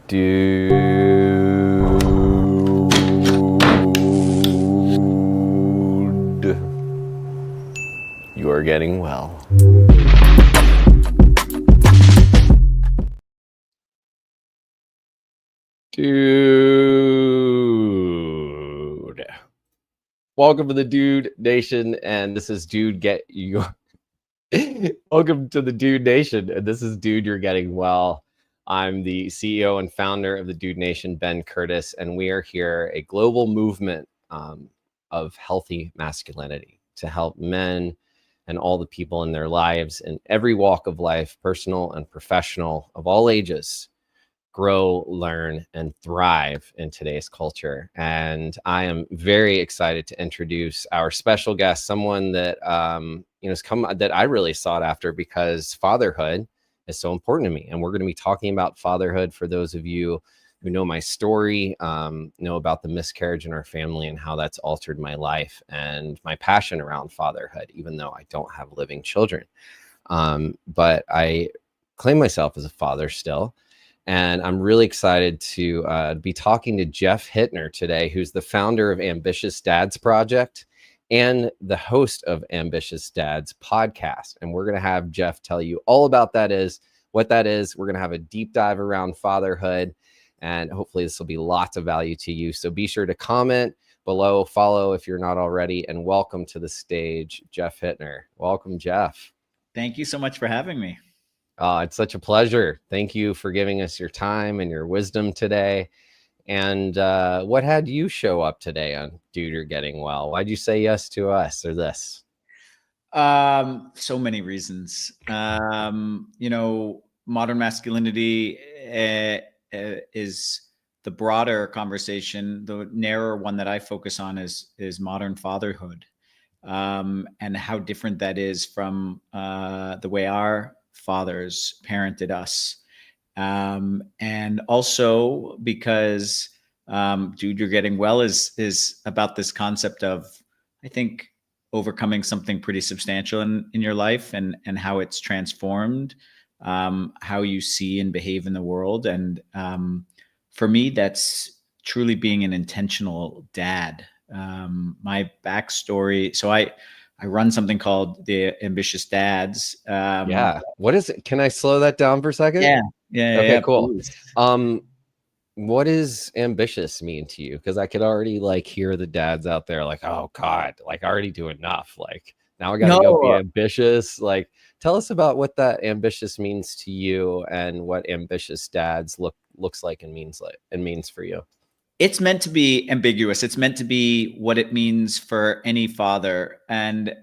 Dude, you are getting well. Dude. Welcome to the Dude Nation, and this is Dude Get You. Welcome to the Dude Nation, and this is Dude You're Getting Well. I'm the CEO and founder of the Dude Nation, Ben Curtis, and we are here, a global movement of healthy masculinity to help men and all the people in their lives in every walk of life, personal and professional, of all ages, grow, learn, and thrive in today's culture. And I am very excited to introduce our special guest, someone that has come that I really sought after because fatherhood is so important to me. And we're going to be talking about fatherhood. For those of you who know my story, know about the miscarriage in our family and how that's altered my life and my passion around fatherhood, even though I don't have living children. But I claim myself as a father still. And I'm really excited to be talking to Jeff Hittner today, who's the founder of Ambitious Dads Project and the host of Ambitious Dads podcast. And we're going to have Jeff tell you all about what that is. We're going to have a deep dive around fatherhood, and hopefully this will be lots of value to you. So be sure to comment below, follow if you're not already, and welcome to the stage, Jeff Hittner. Welcome, Jeff. Thank you so much for having me. It's such a pleasure. Thank you for giving us your time and your wisdom today. And what had you show up today on Dude You're Getting Well? Why'd you say yes to us or this? So many reasons. Modern masculinity is the broader conversation. The narrower one that I focus on is modern fatherhood, and how different that is from the way our fathers parented us. And also because Dude You're Getting Well is about this concept of, I think, overcoming something pretty substantial in your life and how it's transformed how you see and behave in the world. And for me, that's truly being an intentional dad. My backstory, so I run something called the Ambitious Dads. Yeah. What is it? Can I slow that down for a second? Yeah. Okay, cool. Please. What does ambitious mean to you? Because I could already hear the dads out there oh God, I already do enough. Now I got to go be ambitious. Tell us about what that ambitious means to you and what ambitious dads looks like and means for you. It's meant to be ambiguous. It's meant to be what it means for any father. And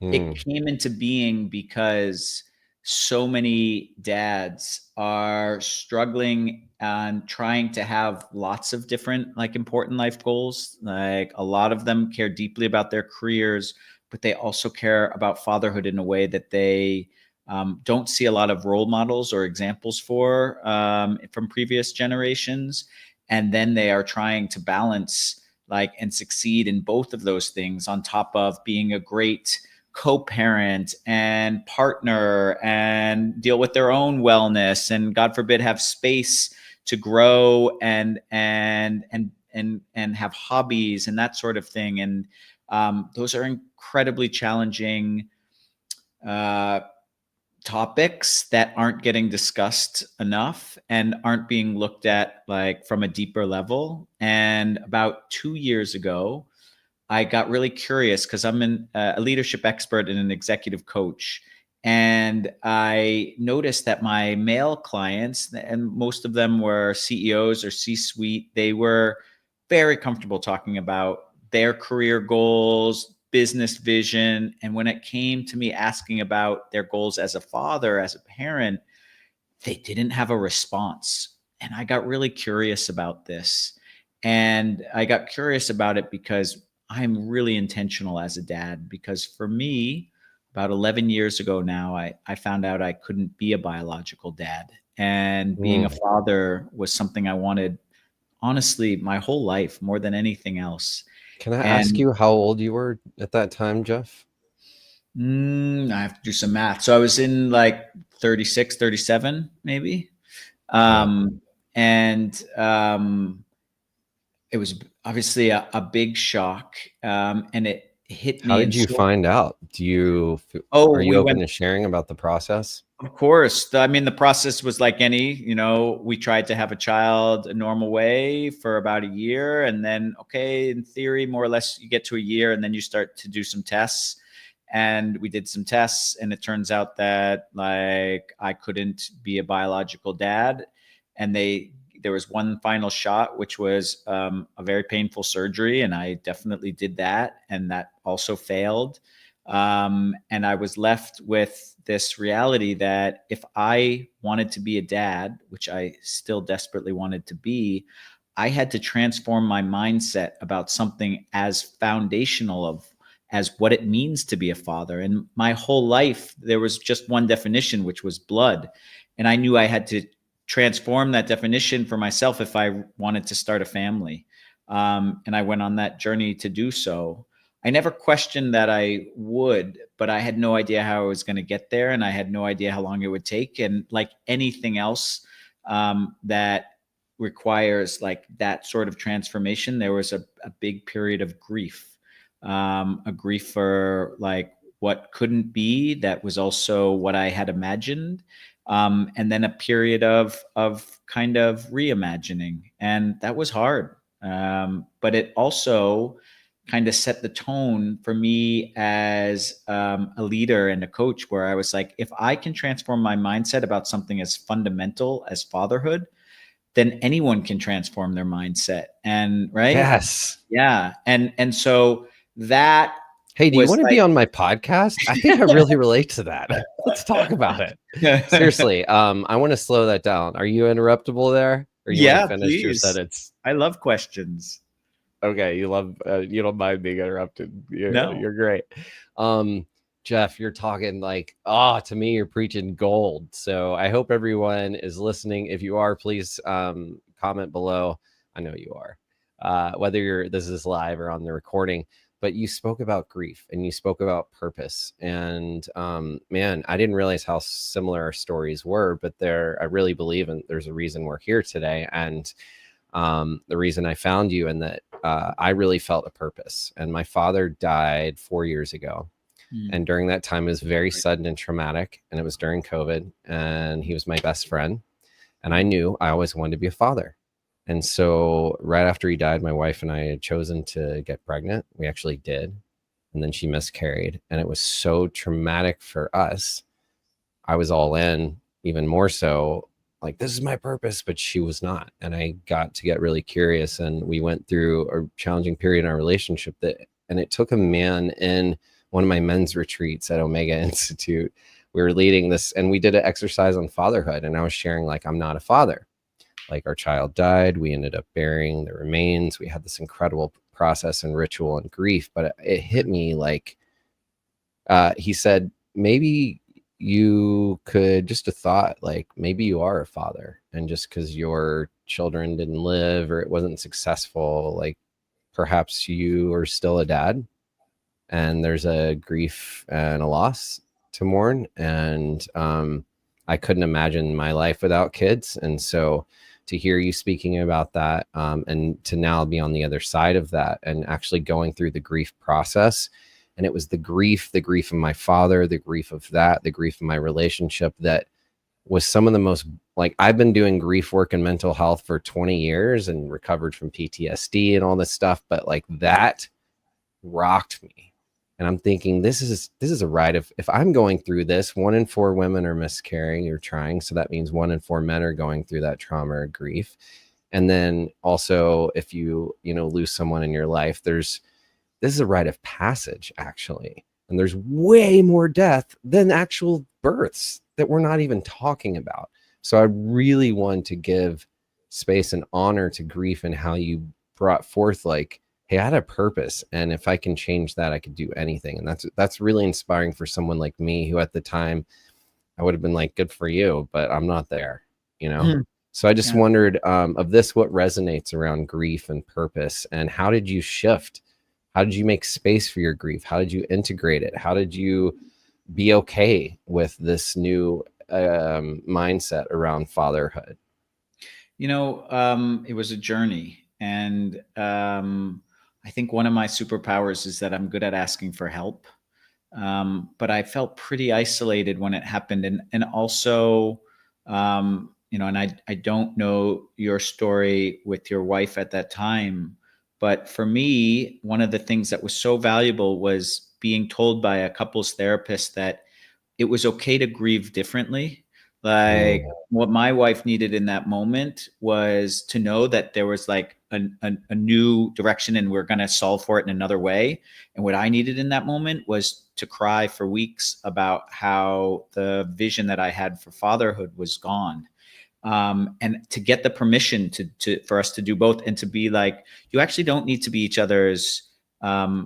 it came into being because so many dads are struggling and trying to have lots of different important life goals. A lot of them care deeply about their careers, but they also care about fatherhood in a way that they don't see a lot of role models or examples for from previous generations. And then they are trying to balance and succeed in both of those things on top of being a great co-parent and partner and deal with their own wellness and, God forbid, have space to grow and have hobbies and that sort of thing. And those are incredibly challenging topics that aren't getting discussed enough and aren't being looked at from a deeper level. And about 2 years ago, I got really curious because I'm a leadership expert and an executive coach. And I noticed that my male clients, and most of them were CEOs or C-suite, they were very comfortable talking about their career goals, business vision. And when it came to me asking about their goals as a father, as a parent, they didn't have a response. And I got really curious about this. And I got curious about it because I'm really intentional as a dad, because for me, about 11 years ago now, I found out I couldn't be a biological dad. And being a father was something I wanted, honestly, my whole life more than anything else. Can I ask you how old you were at that time, Jeff? I have to do some math. So I was in 36, 37, maybe. and it was obviously a big shock, and it hit How me in did you so. find out? Oh, Are you we open went. to sharing about the process? Of course. I mean, the process was like any, we tried to have a child a normal way for about a year. And then, okay, in theory, more or less, you get to a year and then you start to do some tests. And we did some tests, and it turns out that like I couldn't be a biological dad. And there was one final shot, which was a very painful surgery. And I definitely did that. And that also failed. And I was left with this reality that if I wanted to be a dad, which I still desperately wanted to be, I had to transform my mindset about something as foundational as what it means to be a father. And my whole life, there was just one definition, which was blood. And I knew I had to transform that definition for myself if I wanted to start a family. And I went on that journey to do so. I never questioned that I would, but I had no idea how I was going to get there, and I had no idea how long it would take. And like anything else that requires like that sort of transformation, there was a big period of grief, a grief for like what couldn't be, that was also what I had imagined, and then a period of kind of reimagining, and that was hard. But it also kind of set the tone for me as a leader and a coach, where I was like, if I can transform my mindset about something as fundamental as fatherhood, then anyone can transform their mindset. And right. Yes. Yeah. And so that Hey, do you was want to be like, on my podcast? I think I really relate to that. Let's talk about it. Seriously, I want to slow that down. Are you interruptible there? Or you want to yeah, finish your please. sentence? I love questions. Okay, you don't mind being interrupted. No. You're great. Jeff, you're talking like, to me, you're preaching gold. So I hope everyone is listening. If you are, please comment below. I know you are. Whether this is live or on the recording, but you spoke about grief and you spoke about purpose. And man, I didn't realize how similar our stories were, but I really believe there's a reason we're here today. And the reason I found you, and that I really felt a purpose. And my father died 4 years ago. And during that time, it was very sudden and traumatic. And it was during COVID. And he was my best friend. And I knew I always wanted to be a father. And so right after he died, my wife and I had chosen to get pregnant. We actually did. And then she miscarried. And it was so traumatic for us. I was all in, even more so, like, this is my purpose, but she was not. And I got to get really curious, and we went through a challenging period in our relationship and it took a man in one of my men's retreats at Omega Institute. We were leading this, and we did an exercise on fatherhood. And I was sharing, like, I'm not a father. Like, our child died. We ended up burying the remains. We had this incredible process and ritual and grief, but it hit me like, he said, maybe you could, just a thought, like maybe you are a father, and just because your children didn't live or it wasn't successful, like perhaps you are still a dad, and there's a grief and a loss to mourn. And I couldn't imagine my life without kids. And so to hear you speaking about that, and to now be on the other side of that and actually going through the grief process. And it was the grief of my father, the grief of that, the grief of my relationship, that was some of the most, like, I've been doing grief work and mental health for 20 years and recovered from PTSD and all this stuff. But like, that rocked me. And I'm thinking, this is a ride. If I'm going through this, 1 in 4 women are miscarrying or trying. So that means 1 in 4 men are going through that trauma or grief. And then also, if you lose someone in your life, this is a rite of passage, actually. And there's way more death than actual births that we're not even talking about. So I really want to give space and honor to grief, and how you brought forth, like, hey, I had a purpose, and if I can change that, I could do anything. And that's really inspiring for someone like me, who at the time I would have been like, good for you, but I'm not there, So I just wondered, of this, what resonates around grief and purpose, and how did you shift? How did you make space for your grief? How did you integrate it? How did you be okay with this new mindset around fatherhood? It was a journey. And I think one of my superpowers is that I'm good at asking for help. But I felt pretty isolated when it happened. And also, and I don't know your story with your wife at that time, but for me, one of the things that was so valuable was being told by a couples therapist that it was okay to grieve differently. Like Mm. what my wife needed in that moment was to know that there was like a new direction and we're going to solve for it in another way. And what I needed in that moment was to cry for weeks about how the vision that I had for fatherhood was gone. And to get the permission for us to do both, and to be like, you actually don't need to be each other's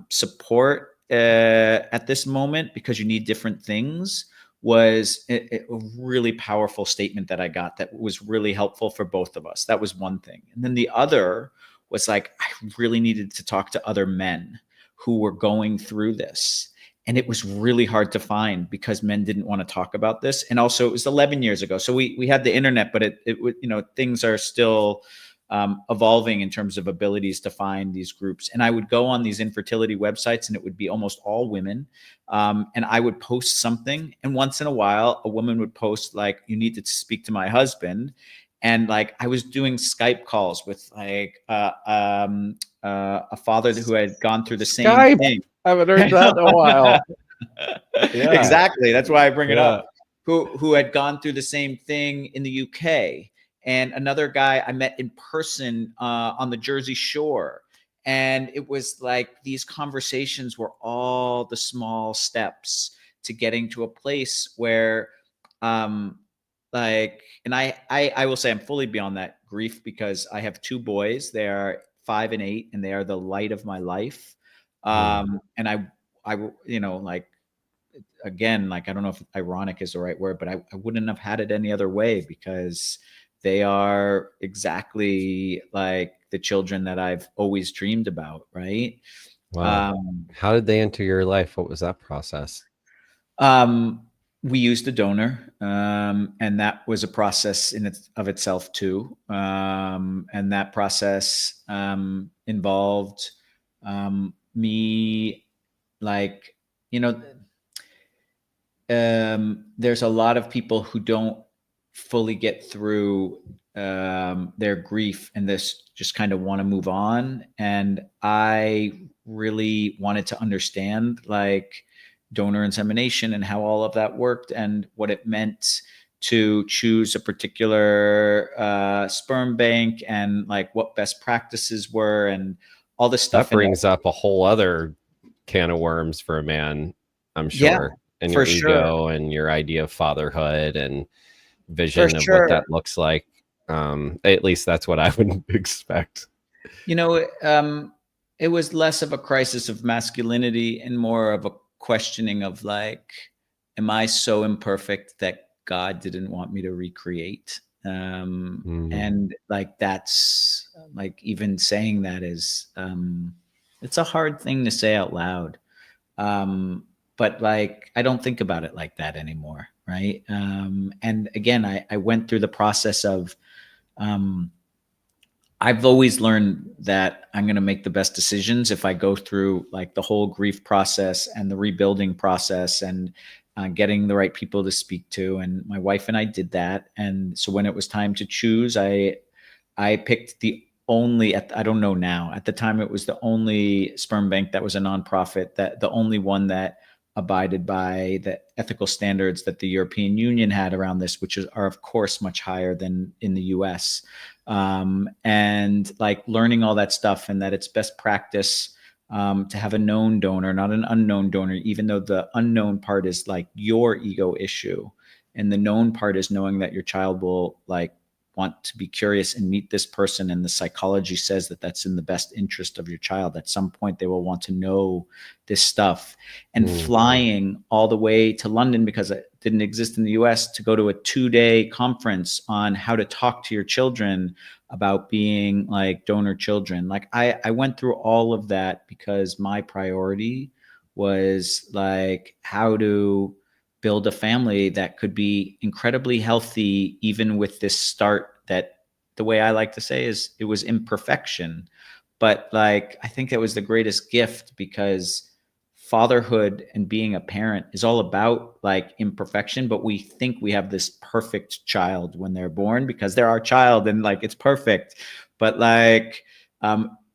support at this moment because you need different things, was a really powerful statement that I got that was really helpful for both of us. That was one thing. And then the other was like, I really needed to talk to other men who were going through this. And it was really hard to find because men didn't want to talk about this. And also it was 11 years ago. So we had the internet, but things are still evolving in terms of abilities to find these groups. And I would go on these infertility websites and it would be almost all women. And I would post something. And once in a while, a woman would post like, you need to speak to my husband. And like, I was doing Skype calls with like a father who had gone through the same Skype. thing. I haven't heard that in a while. Yeah. Exactly. That's why I bring it Yeah. up. Who had gone through the same thing in the UK. And another guy I met in person on the Jersey Shore. And it was like these conversations were all the small steps to getting to a place where and I will say I'm fully beyond that grief because I have two boys. They are 5 and 8, and they are the light of my life. And like, again, like, I don't know if ironic is the right word, but I wouldn't have had it any other way because they are exactly like the children that I've always dreamed about. Right. Wow. How did they enter your life? What was that process? We used a donor, and that was a process of itself too. And that process involved me, like, there's a lot of people who don't fully get through their grief and this just kind of want to move on. And I really wanted to understand like donor insemination and how all of that worked and what it meant to choose a particular sperm bank and like what best practices were and all this stuff. That brings up a whole other can of worms for a man, I'm sure. Yeah, and your for ego sure. and your idea of fatherhood and vision For of what sure. that looks like. At least that's what I would expect. It was less of a crisis of masculinity and more of a questioning of like, am I so imperfect that God didn't want me to recreate? And like, that's like, even saying that is, it's a hard thing to say out loud. But like, I don't think about it like that anymore. Right. And again, I went through the process of, I've always learned that I'm going to make the best decisions if I go through like the whole grief process and the rebuilding process and getting the right people to speak to. And my wife and I did that. And so when it was time to choose, I picked I don't know now, at the time it was the only sperm bank that was a nonprofit, that the only one that abided by the ethical standards that the European Union had around this, which are of course much higher than in the US. And like learning all that stuff, and that it's best practice to have a known donor, not an unknown donor, even though the unknown part is like your ego issue. And the known part is knowing that your child will like want to be curious and meet this person. And the psychology says that that's in the best interest of your child. At some point, they will want to know this stuff. And flying all the way to London, because it didn't exist in the US, to go to a 2-day conference on how to talk to your children about being like donor children. Like I went through all of that because my priority was like how to build a family that could be incredibly healthy, even with this start that the way I like to say is it was imperfection. But like, I think it was the greatest gift, because fatherhood and being a parent is all about like imperfection, but we think we have this perfect child when they're born because they're our child and like it's perfect. But like,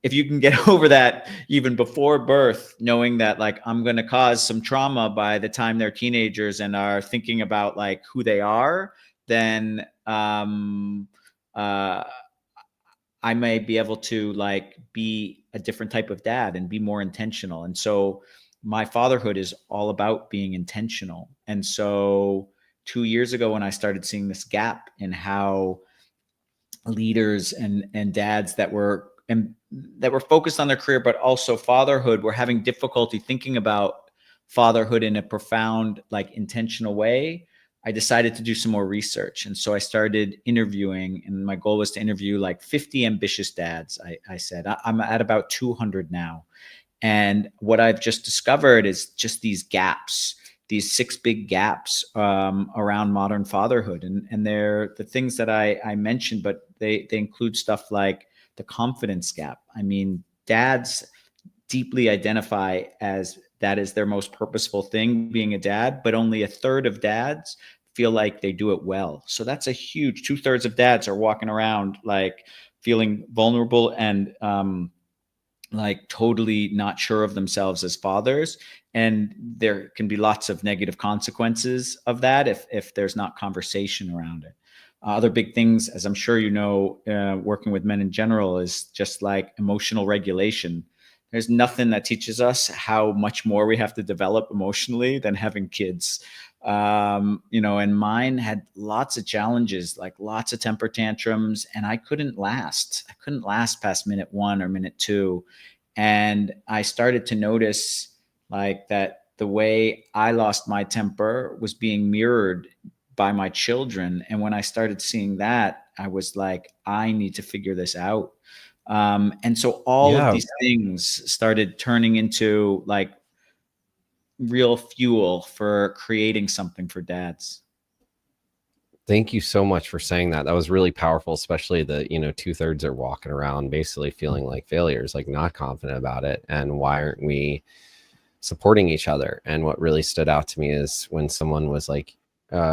if you can get over that even before birth, knowing that like I'm going to cause some trauma by the time they're teenagers and are thinking about like who they are, then uh, I may be able to like be a different type of dad and be more intentional. And so my fatherhood is all about being intentional. And so 2 years ago, when I started seeing this gap in how leaders and dads that were focused on their career, but also fatherhood, were having difficulty thinking about fatherhood in a profound, like intentional way, I decided to do some more research. And so I started interviewing, and my goal was to interview like 50 ambitious dads. I said, I'm at about 200 now. And what I've just discovered is just these gaps, these 6 big gaps around modern fatherhood. And they're the things that I mentioned, but they include stuff like the confidence gap. I mean, dads deeply identify as that is their most purposeful thing, being a dad, but only a third of dads feel like they do it well. So that's a huge 2/3 of dads are walking around like feeling vulnerable and like totally not sure of themselves as fathers. And there can be lots of negative consequences of that if there's not conversation around it. Other big things, as I'm sure you know, working with men in general, is just like emotional regulation. There's nothing that teaches us how much more we have to develop emotionally than having kids. And mine had lots of challenges, like lots of temper tantrums, and I couldn't last. I couldn't last past minute 1 or minute 2. And I started to notice like that the way I lost my temper was being mirrored by my children. And when I started seeing that, I was like, I need to figure this out. And so all of these things started turning into like real fuel for creating something for dads. Thank you so much for saying that. That was really powerful, especially the, 2/3 are walking around basically feeling like failures, like not confident about it. And why aren't we supporting each other? And what really stood out to me is when someone was like,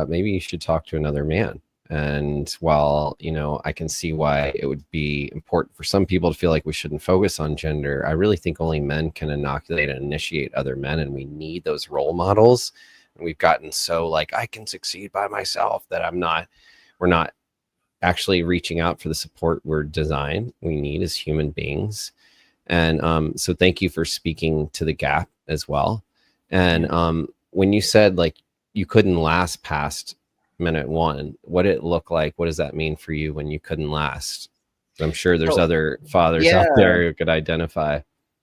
maybe you should talk to another man. And while, I can see why it would be important for some people to feel like we shouldn't focus on gender, I really think only men can inoculate and initiate other men. And we need those role models. And we've gotten so like, I can succeed by myself, that we're not actually reaching out for the support we need as human beings. And so thank you for speaking to the gap as well. And when you said like you couldn't last past minute 1, what did it look like? What does that mean for you when you couldn't last? I'm sure there's other fathers out there who could identify.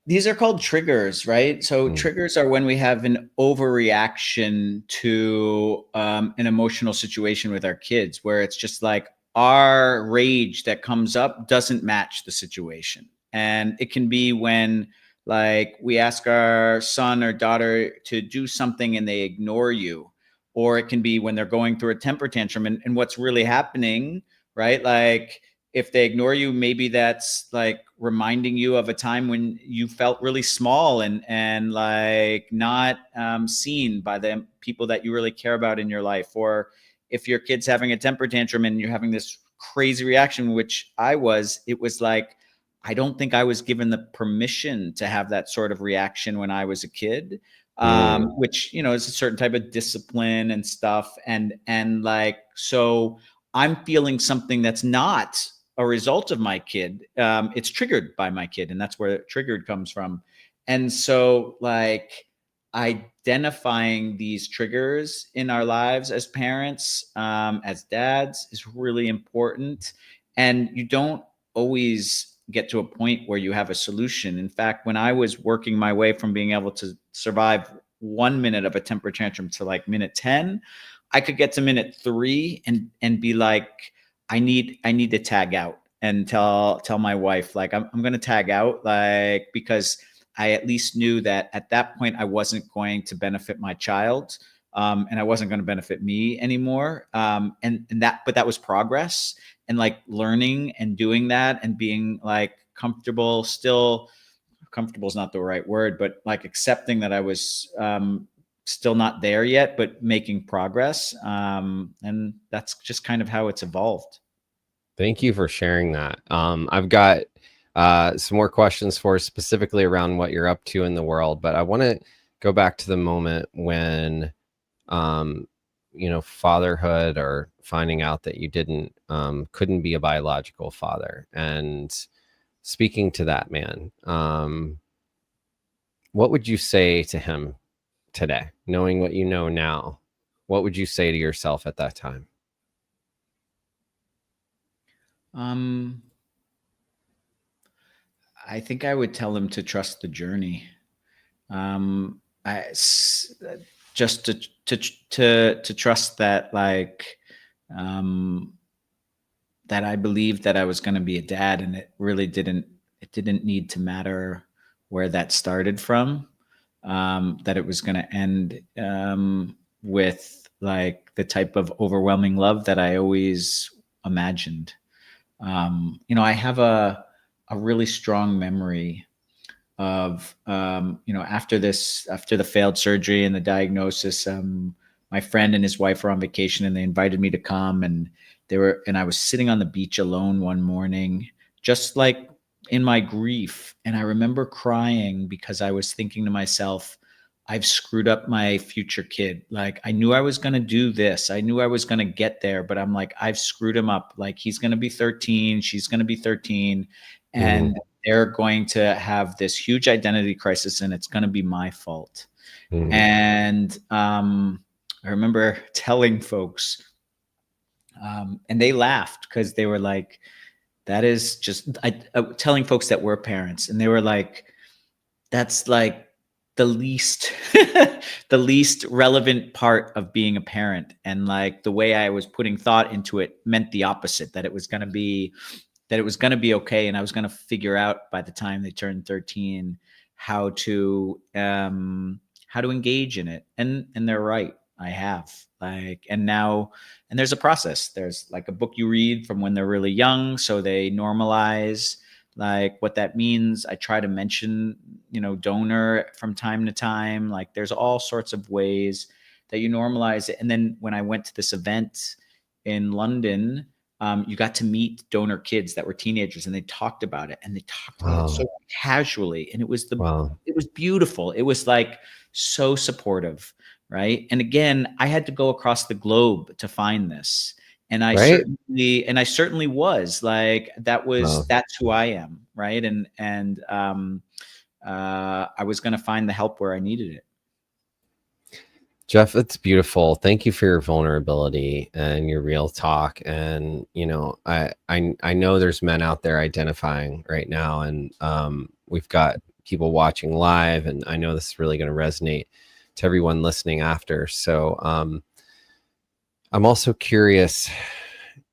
These are called triggers, right? So triggers are when we have an overreaction to an emotional situation with our kids, where it's just like our rage that comes up doesn't match the situation. And it can be when like we ask our son or daughter to do something and they ignore you, or it can be when they're going through a temper tantrum and what's really happening, right? Like if they ignore you, maybe that's like reminding you of a time when you felt really small and like not seen by the people that you really care about in your life. Or if your kid's having a temper tantrum and you're having this crazy reaction, which it was like, I don't think I was given the permission to have that sort of reaction when I was a kid. Which, is a certain type of discipline and stuff. And like, so I'm feeling something that's not a result of my kid. It's triggered by my kid, and that's where triggered comes from. And so like identifying these triggers in our lives as parents, as dads, is really important. And you don't always get to a point where you have a solution. In fact, when I was working my way from being able to survive 1 minute of a temper tantrum to like minute 10, I could get to minute 3 and be like, I need to tag out and tell my wife, like, I'm going to tag out, like, because I at least knew that at that point I wasn't going to benefit my child. and I wasn't going to benefit me anymore. But that was progress, and like learning and doing that and being like comfortable. Still, comfortable is not the right word, but like accepting that I was still not there yet, but making progress. And that's just kind of how it's evolved. Thank you for sharing that. I've got some more questions for specifically around what you're up to in the world, but I want to go back to the moment when, fatherhood, or finding out that you couldn't be a biological father. And speaking to that man, what would you say to him today, knowing what you know now? What would you say to yourself at that time? I think I would tell him to trust the journey. Just to trust that, like, that I believed that I was going to be a dad, and it really didn't. It didn't need to matter where that started from. That it was going to end with like the type of overwhelming love that I always imagined. I have a really strong memory of after the failed surgery and the diagnosis. My friend and his wife were on vacation, and they invited me to come, and I was sitting on the beach alone one morning, just like in my grief, and I remember crying because I was thinking to myself, I've screwed up my future kid. Like, I knew I was going to do this. I knew I was going to get there, but I'm like, I've screwed him up. Like, he's going to be 13. She's going to be 13. And they're going to have this huge identity crisis, and it's going to be my fault. And I remember telling folks, and they laughed because they were like, that is just telling folks that we're parents, and they were like, that's like the least the least relevant part of being a parent. And like the way I was putting thought into it meant the opposite, that it was going to be okay, and I was going to figure out by the time they turned 13 how to engage in it. And they're right. I have, like, and now, and there's a process. There's like a book you read from when they're really young, so they normalize like what that means. I try to mention, donor from time to time. Like, there's all sorts of ways that you normalize it. And then when I went to this event in London, you got to meet donor kids that were teenagers, and they talked about it, and they talked about it so casually. And it was it was beautiful. It was like so supportive. Right. And again, I had to go across the globe to find this. And I certainly was like, that's who I am. Right. And I was going to find the help where I needed it. Jeff, it's beautiful. Thank you for your vulnerability and your real talk. And, I know there's men out there identifying right now, and we've got people watching live, and I know this is really going to resonate to everyone listening after. So I'm also curious,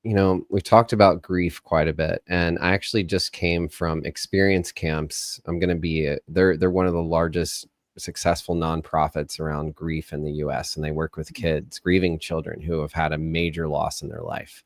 we've talked about grief quite a bit, and I actually just came from experience camps. I'm going to be, they're one of the largest successful nonprofits around grief in the US, and they work with kids, grieving children who have had a major loss in their life.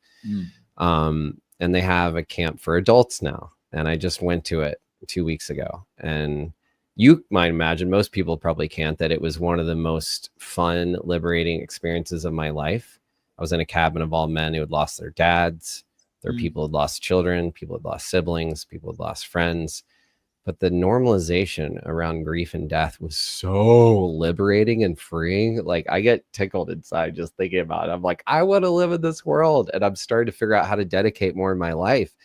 And they have a camp for adults now. And I just went to it 2 weeks ago, and you might imagine, most people probably can't, that it was one of the most fun, liberating experiences of my life. I was in a cabin of all men who had lost their dads. There were people who had lost children, people had lost siblings, people had lost friends. But the normalization around grief and death was so liberating and freeing. Like, I get tickled inside just thinking about it. I'm like, I want to live in this world. And I'm starting to figure out how to dedicate more of my life,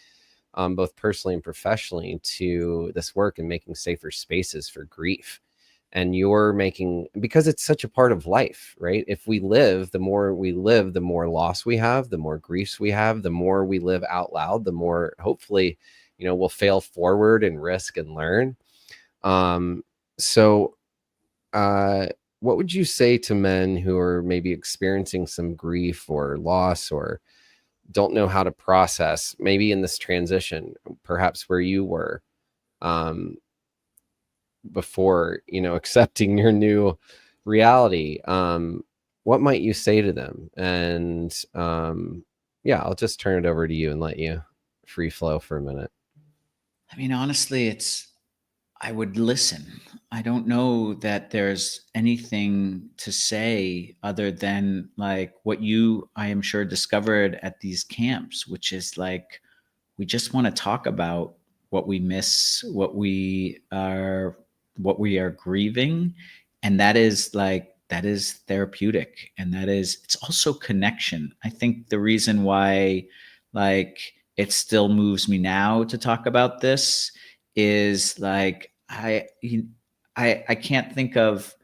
both personally and professionally, to this work and making safer spaces for grief. And you're making, because it's such a part of life, right? If we live, the more loss we have, the more griefs we have, the more we live out loud, the more, hopefully, we'll fail forward and risk and learn. So what would you say to men who are maybe experiencing some grief or loss, or don't know how to process, maybe in this transition, perhaps where you were before, accepting your new reality? what might you say to them? And yeah, I'll just turn it over to you and let you free flow for a minute. I mean, honestly, I would listen. I don't know that there's anything to say other than like what you, I am sure, discovered at these camps, which is like, we just want to talk about what we miss, what we are grieving. And that is therapeutic. And it's also connection. I think the reason why like it still moves me now to talk about this is like, I can't think of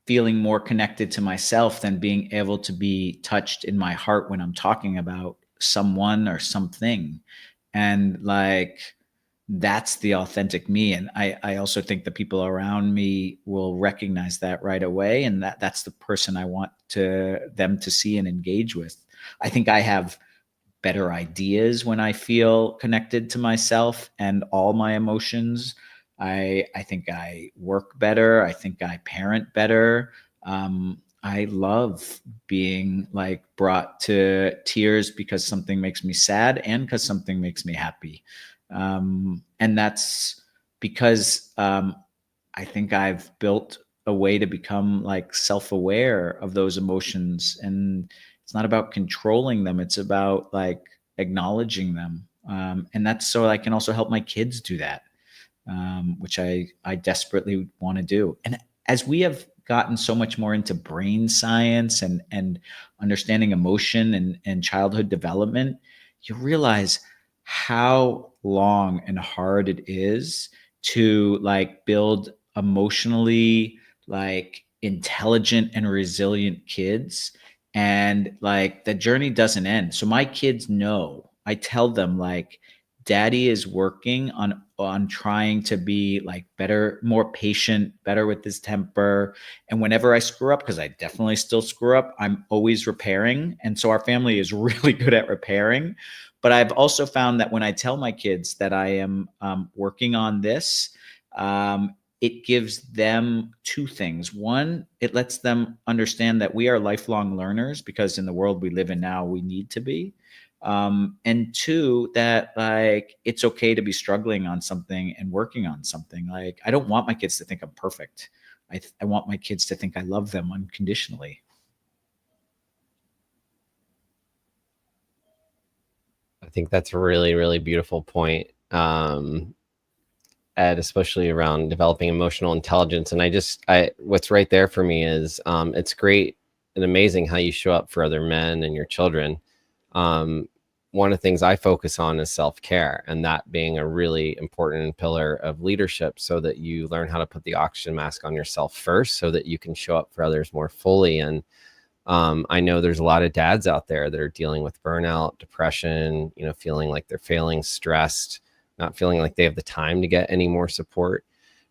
feeling more connected to myself than being able to be touched in my heart when I'm talking about someone or something. And like, that's the authentic me. And I also think the people around me will recognize that right away. And that's the person I want them to see and engage with. I think I have better ideas when I feel connected to myself and all my emotions. I think I work better. I think I parent better. I love being like brought to tears because something makes me sad and because something makes me happy. And that's because I think I've built a way to become like self-aware of those emotions, and it's not about controlling them. It's about like acknowledging them. And that's so I can also help my kids do that, which I desperately want to do. And as we have gotten so much more into brain science and understanding emotion and childhood development, you realize how long and hard it is to like build emotionally like intelligent and resilient kids. And like the journey doesn't end. So my kids know, I tell them like, daddy is working on trying to be like better, more patient, better with his temper. And whenever I screw up, because I definitely still screw up, I'm always repairing. And so our family is really good at repairing. But I've also found that when I tell my kids that I am working on this, it gives them two things. One, it lets them understand that we are lifelong learners, because in the world we live in now, we need to be. And two, that like it's okay to be struggling on something and working on something. Like I don't want my kids to think I'm perfect. I want my kids to think I love them unconditionally. I think that's a really, really beautiful point. Ed, especially around developing emotional intelligence. And what's right there for me is it's great and amazing how you show up for other men and your children. One of the things I focus on is self-care, and that being a really important pillar of leadership, so that you learn how to put the oxygen mask on yourself first so that you can show up for others more fully. And I know there's a lot of dads out there that are dealing with burnout, depression, feeling like they're failing, stressed, not feeling like they have the time to get any more support,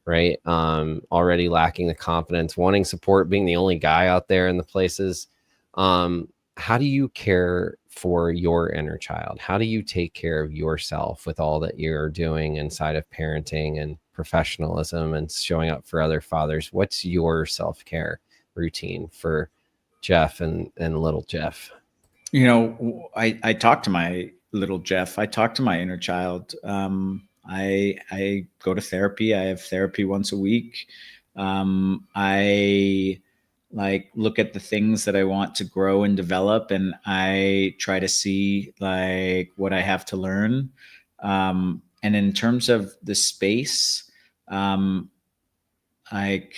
right? Already lacking the confidence, wanting support, being the only guy out there in the places. How do you care for your inner child? How do you take care of yourself with all that you're doing inside of parenting and professionalism and showing up for other fathers? What's your self-care routine for Jeff and little Jeff? I talk to my little Jeff. I talk to my inner child. I go to therapy. I have therapy once a week. I like look at the things that I want to grow and develop, and I try to see like what I have to learn. And in terms of the space, like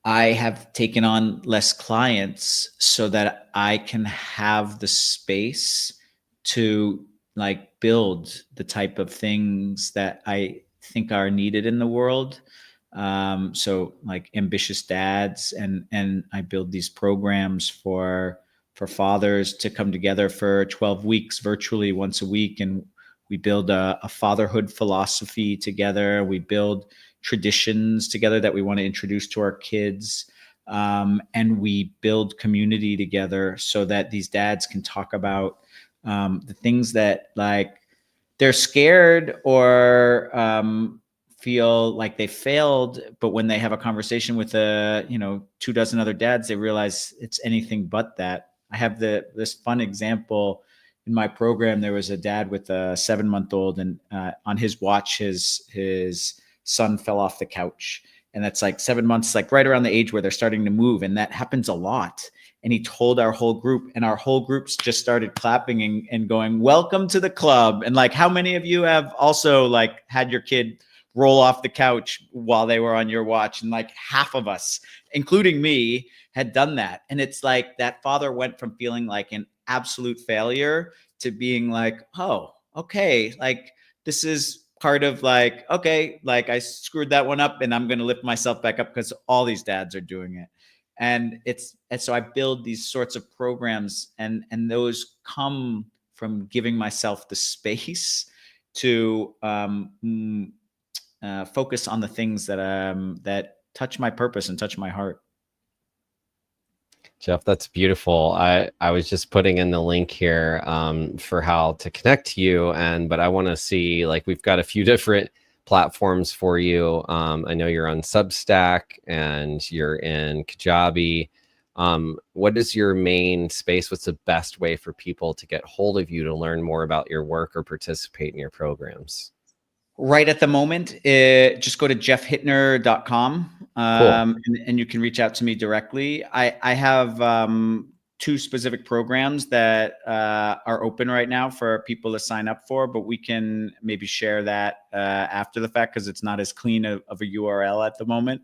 I have taken on less clients so that I can have the space to like build the type of things that I think are needed in the world. So like ambitious dads, and I build these programs for fathers to come together for 12 weeks virtually once a week, and we build a fatherhood philosophy together. We build traditions together that we want to introduce to our kids. And we build community together so that these dads can talk about the things that like they're scared or feel like they failed, but when they have a conversation with 24 other dads, they realize it's anything but that. I have this fun example in my program. There was a dad with a 7-month-old, and on his watch, his son fell off the couch, and that's like 7 months, like right around the age where they're starting to move, and that happens a lot. And he told our whole group, and our whole groups just started clapping and going, "Welcome to the club." And like, how many of you have also like had your kid roll off the couch while they were on your watch? And like half of us, including me, had done that. And it's like that father went from feeling like an absolute failure to being like, oh, okay, like this is part of like, okay, like I screwed that one up and I'm going to lift myself back up because all these dads are doing it. And so I build these sorts of programs, and those come from giving myself the space to focus on the things that touch my purpose and touch my heart. Jeff, that's beautiful. I was just putting in the link here for how to connect to you, but I want to see, like, we've got a few different platforms for you. I know you're on Substack and you're in Kajabi. What is your main space? What's the best way for people to get hold of you to learn more about your work or participate in your programs? Right at the moment, just go to jeffhittner.com, Cool. and you can reach out to me directly. I have 2 specific programs that are open right now for people to sign up for, but we can maybe share that after the fact because it's not as clean of a URL at the moment.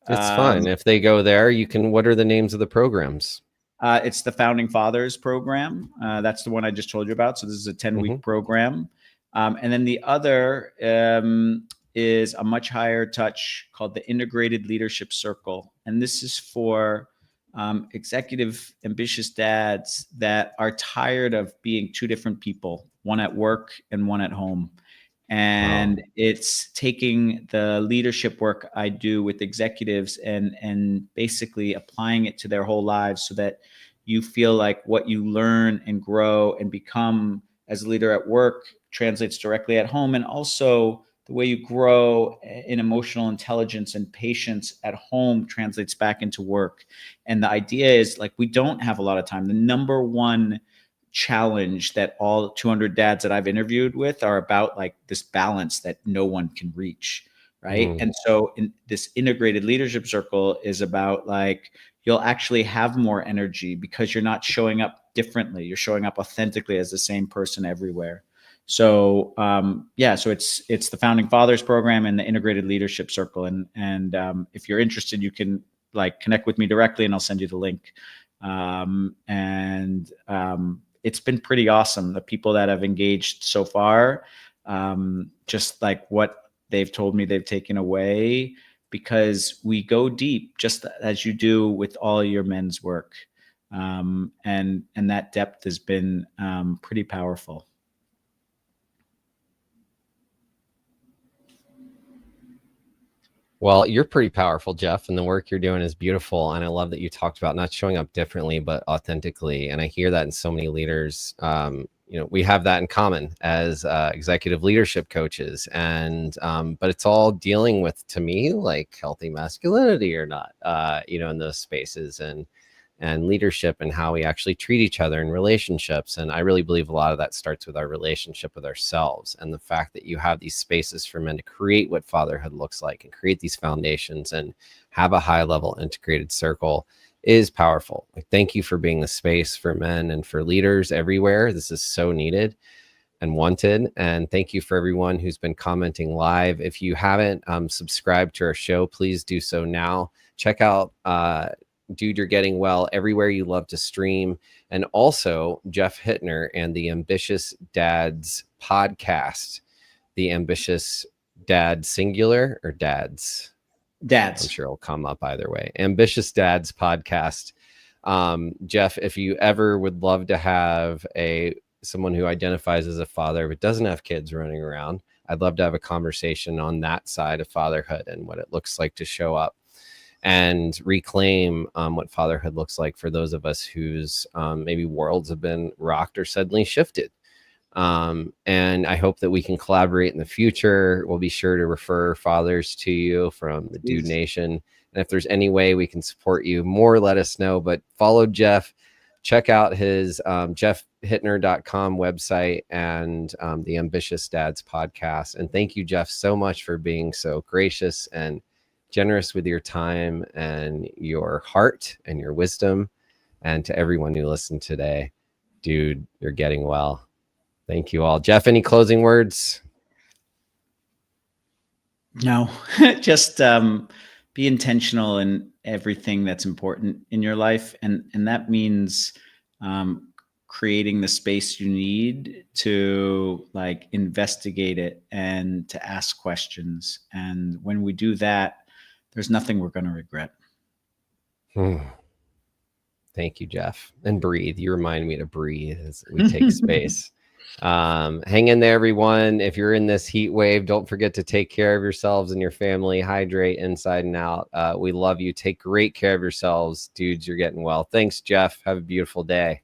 It's fine. If they go there, you can, what are the names of the programs? It's the Founding Fathers program. That's the one I just told you about. So this is a 10-week program. And then the other is a much higher touch called the Integrated Leadership Circle. And this is for executive, ambitious dads that are tired of being 2 different people, one at work and one at home. And it's taking the leadership work I do with executives and basically applying it to their whole lives so that you feel like what you learn and grow and become as a leader at work translates directly at home. And also the way you grow in emotional intelligence and patience at home translates back into work. And the idea is, like, we don't have a lot of time. The number one challenge that all 200 dads that I've interviewed with are about, like, this balance that no one can reach. Right. And so in this integrated leadership circle is about, like, you'll actually have more energy because you're not showing up differently. You're showing up authentically as the same person everywhere. So so it's the Founding Fathers program and the Integrated Leadership Circle. And if you're interested, you can, like, connect with me directly and I'll send you the link. It's been pretty awesome. The people that have engaged so far, just like what they've told me they've taken away, because we go deep just as you do with all your men's work. And that depth has been pretty powerful. Well, you're pretty powerful, Jeff, and the work you're doing is beautiful. And I love that you talked about not showing up differently, but authentically. And I hear that in so many leaders. We have that in common as executive leadership coaches. And but it's all dealing with, to me, like, healthy masculinity or not, in those spaces, and leadership and how we actually treat each other in relationships. And I really believe a lot of that starts with our relationship with ourselves, and the fact that you have these spaces for men to create what fatherhood looks like and create these foundations and have a high level integrated circle is powerful. Like, thank you for being the space for men and for leaders everywhere. This is so needed and wanted. And thank you for everyone who's been commenting live. If you haven't subscribed to our show, please do so now. Check out Dude, You're Getting Well everywhere you love to stream. And also Jeff Hittner and the Ambitious Dads podcast. The Ambitious Dad singular or dads? Dads. I'm sure it'll come up either way. Ambitious Dads podcast. Jeff, if you ever would love to have someone who identifies as a father but doesn't have kids running around, I'd love to have a conversation on that side of fatherhood and what it looks like to show up and reclaim what fatherhood looks like for those of us whose maybe worlds have been rocked or suddenly shifted And I hope that we can collaborate in the future. We'll be sure to refer fathers to you from the Dude Nation. And if there's any way we can support you more, let us know. But follow Jeff. Check out his jeffhittner.com website and the Ambitious Dads podcast. And thank you, Jeff, so much for being so gracious and generous with your time and your heart and your wisdom. And to everyone who listened today, dude, you're getting well. Thank you all. Jeff, any closing words? No, just be intentional in everything that's important in your life. And that means creating the space you need to like investigate it and to ask questions. And when we do that, there's nothing we're going to regret. Thank you, Jeff. And breathe. You remind me to breathe as we take space. Hang in there, everyone. If you're in this heat wave, don't forget to take care of yourselves and your family. Hydrate inside and out. We love you. Take great care of yourselves. Dudes, you're getting well. Thanks, Jeff. Have a beautiful day.